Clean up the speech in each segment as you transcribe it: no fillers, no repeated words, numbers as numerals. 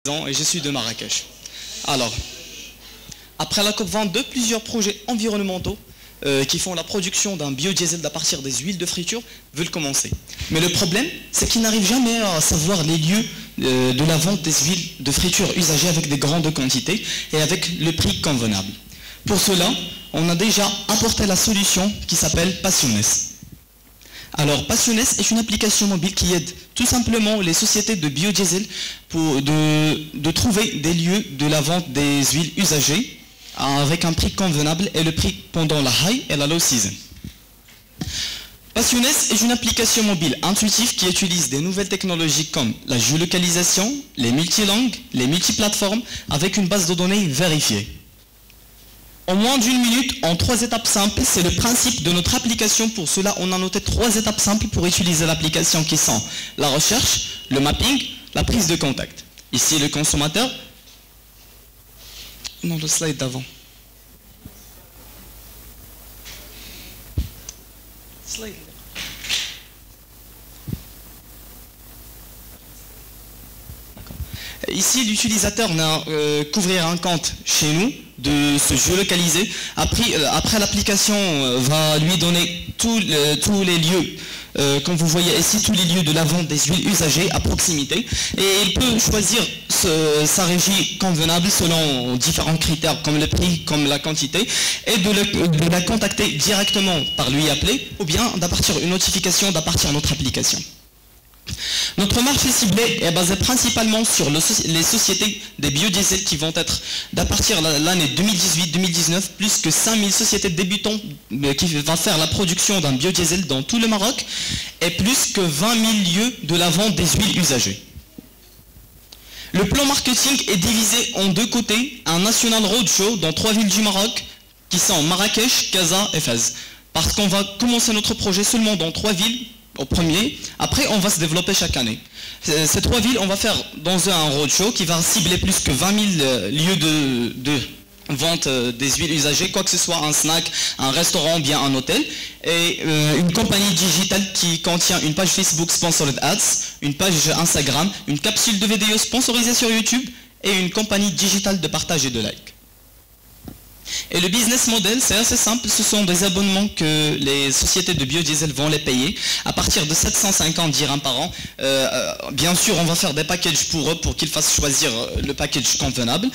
Et je suis de Marrakech. Alors, après la COP22, plusieurs projets environnementaux qui font la production d'un biodiesel à partir des huiles de friture veulent commencer. Mais le problème, c'est qu'ils n'arrivent jamais à savoir les lieux de la vente des huiles de friture usagées avec des grandes quantités et avec le prix convenable. Pour cela, on a déjà apporté la solution qui s'appelle Passiones. Alors, Passiones est une application mobile qui aide tout simplement les sociétés de biodiesel de trouver des lieux de la vente des huiles usagées avec un prix convenable et le prix pendant la high et la low season. Passiones est une application mobile intuitive qui utilise des nouvelles technologies comme la géolocalisation, les multilangues, les multiplateformes avec une base de données vérifiée. En moins d'une minute, en 3 étapes simples, c'est le principe de notre application. Pour cela, on a noté 3 étapes simples pour utiliser l'application qui sont la recherche, le mapping, la prise de contact. Ici, le consommateur... Non, le slide d'avant. Slide. Ici, l'utilisateur n'a qu'ouvrir un compte chez nous, de se géolocaliser. Après l'application va lui donner tous les lieux, comme vous voyez ici, tous les lieux de la vente des huiles usagées à proximité. Et il peut choisir sa régie convenable selon différents critères comme le prix, comme la quantité, et de la contacter directement par lui appeler, ou bien d'appartir une notification d'appartir à notre application. Notre marché ciblé est basé principalement sur les sociétés des biodiesels qui vont être, d'à partir de l'année 2018-2019, plus que 5000 sociétés débutantes qui vont faire la production d'un biodiesel dans tout le Maroc et plus que 20 000 lieux de la vente des huiles usagées. Le plan marketing est divisé en 2 côtés, un national roadshow dans 3 villes du Maroc qui sont Marrakech, Casa et Fès. Parce qu'on va commencer notre projet seulement dans 3 villes, au premier, après on va se développer chaque année. Ces 3 villes, on va faire dans un roadshow qui va cibler plus que 20 000 lieux de vente des huiles usagées, quoi que ce soit un snack, un restaurant, bien un hôtel, et une compagnie digitale qui contient une page Facebook Sponsored Ads, une page Instagram, une capsule de vidéos sponsorisée sur YouTube et une compagnie digitale de partage et de like. Et le business model, c'est assez simple, ce sont des abonnements que les sociétés de biodiesel vont les payer à partir de 750 dirhams par an. Bien sûr, on va faire des packages pour eux pour qu'ils fassent choisir le package convenable.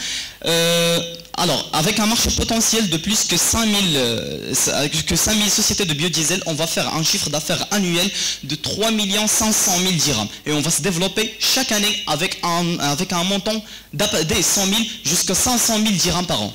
Alors, avec un marché potentiel de plus que 5000 sociétés de biodiesel, on va faire un chiffre d'affaires annuel de 3 500 000 dirhams. Et on va se développer chaque année avec un montant des 100 000 jusqu'à 500 000 dirhams par an.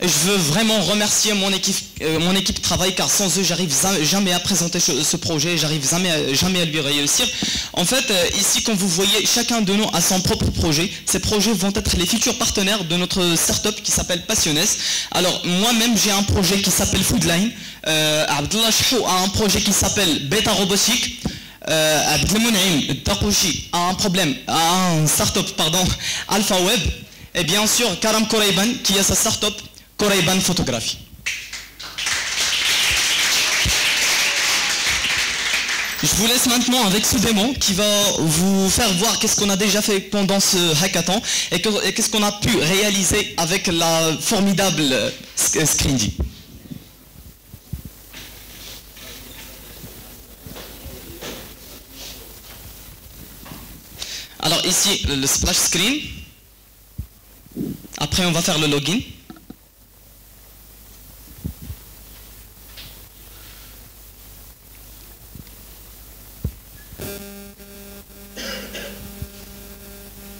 Je veux vraiment remercier mon équipe travail, car sans eux, j'arrive jamais à présenter ce projet, j'arrive jamais à lui réussir. En fait, ici, comme vous voyez, chacun de nous a son propre projet. Ces projets vont être les futurs partenaires de notre start-up qui s'appelle Passiones. Alors, moi-même, j'ai un projet qui s'appelle Foodline. Abdallah Chou a un projet qui s'appelle Beta Robotique. Abdelmounaim Takouchi a un start-up, Alpha Web. Et bien sûr, Karam Koraiban, qui a sa start-up Koraiban Photographie. Je vous laisse maintenant avec ce démo qui va vous faire voir qu'est-ce qu'on a déjà fait pendant ce hackathon et qu'est-ce qu'on a pu réaliser avec la formidable Screendy. Alors ici, le splash screen. Après, on va faire le login.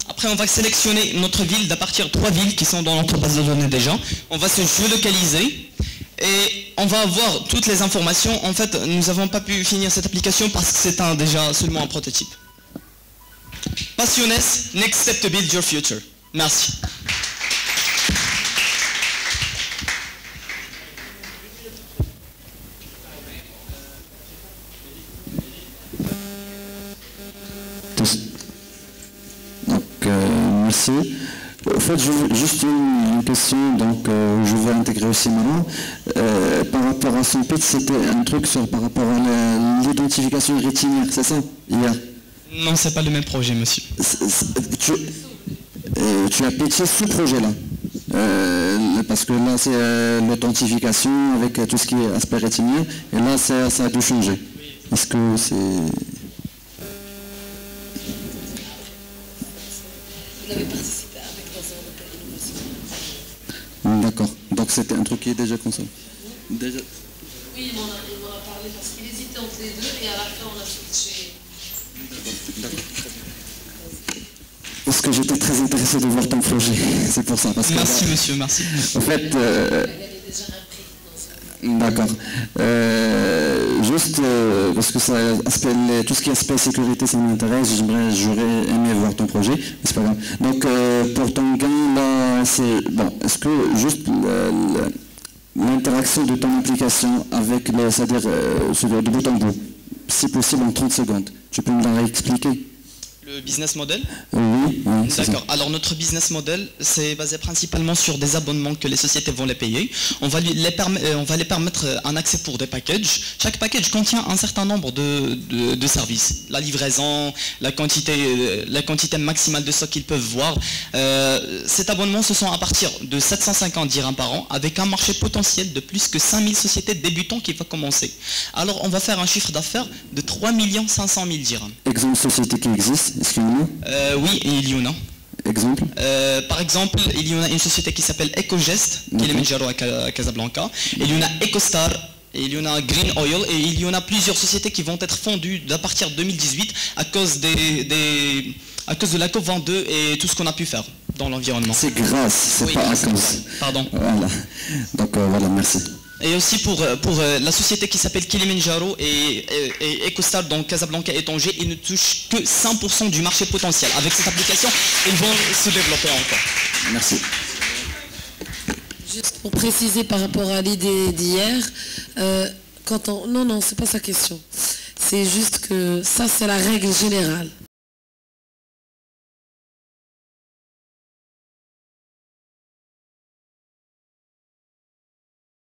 Après, on va sélectionner notre ville d'à partir de 3 villes qui sont dans notre base de données déjà. On va se géolocaliser et on va avoir toutes les informations. En fait, nous n'avons pas pu finir cette application parce que c'est déjà seulement un prototype. Passiones, next step to build your future. Merci. Merci. En fait, juste une question, donc je vais intégrer aussi maintenant. Par rapport à son pitch, c'était un truc par rapport à l'identification rétinière, c'est ça, hier? Non, c'est pas le même projet, monsieur. Tu as pitché ce projet-là. Parce que là, c'est l'authentification avec tout ce qui est aspect rétinien, et là, ça a dû changer. Est-ce que c'est... Vous avez participé avec dans un hôtel d'innovation. D'accord. Donc c'était un truc qui est déjà consommé. Déjà... Oui, il m'en a parlé parce qu'il hésitait entre les deux et à la fin on a switché. Parce que j'étais très intéressé de voir ton projet, c'est pour ça. Parce que, Merci, monsieur, merci. En fait... Il y avait déjà un prix dans ça. D'accord. Juste parce que ça, tout ce qui est aspect sécurité, ça m'intéresse. J'aurais aimé voir ton projet, mais c'est pas grave. Donc pour ton gain, là, c'est bon. Est-ce que juste l'interaction de ton application avec c'est-à-dire de bout en bout, si possible en 30 secondes, tu peux me l'expliquer? Le business model? Oui, d'accord. Alors notre business model, c'est basé principalement sur des abonnements que les sociétés vont les payer. On va les permettre un accès pour des packages. Chaque package contient un certain nombre de services. La livraison, la quantité maximale de stock qu'ils peuvent voir. Cet abonnement, ce sont à partir de 750 dirhams par an, avec un marché potentiel de plus que 5000 sociétés débutants qui va commencer. Alors on va faire un chiffre d'affaires de 3 500 000 dirhams. Exemple société qui existe? Est-ce qu'il y en a? Oui, il y en a. Exemple? Par exemple, il y en a une société qui s'appelle EcoGest, qui est Kilimanjaro à Casablanca. Il y en a EcoStar, et il y en a Green Oil, et il y en a plusieurs sociétés qui vont être fondues à partir de 2018 à cause de la COP22 et tout ce qu'on a pu faire dans l'environnement. C'est grâce, c'est oui, pas à cause. Pardon. Voilà. Donc voilà, merci. Et aussi pour la société qui s'appelle Kilimanjaro et EcoStar dans Casablanca et Tanger, ils ne touchent que 100% du marché potentiel. Avec cette application, ils vont se développer encore. Merci. Juste pour préciser par rapport à l'idée d'hier, non, c'est pas sa question. C'est juste que ça, c'est la règle générale.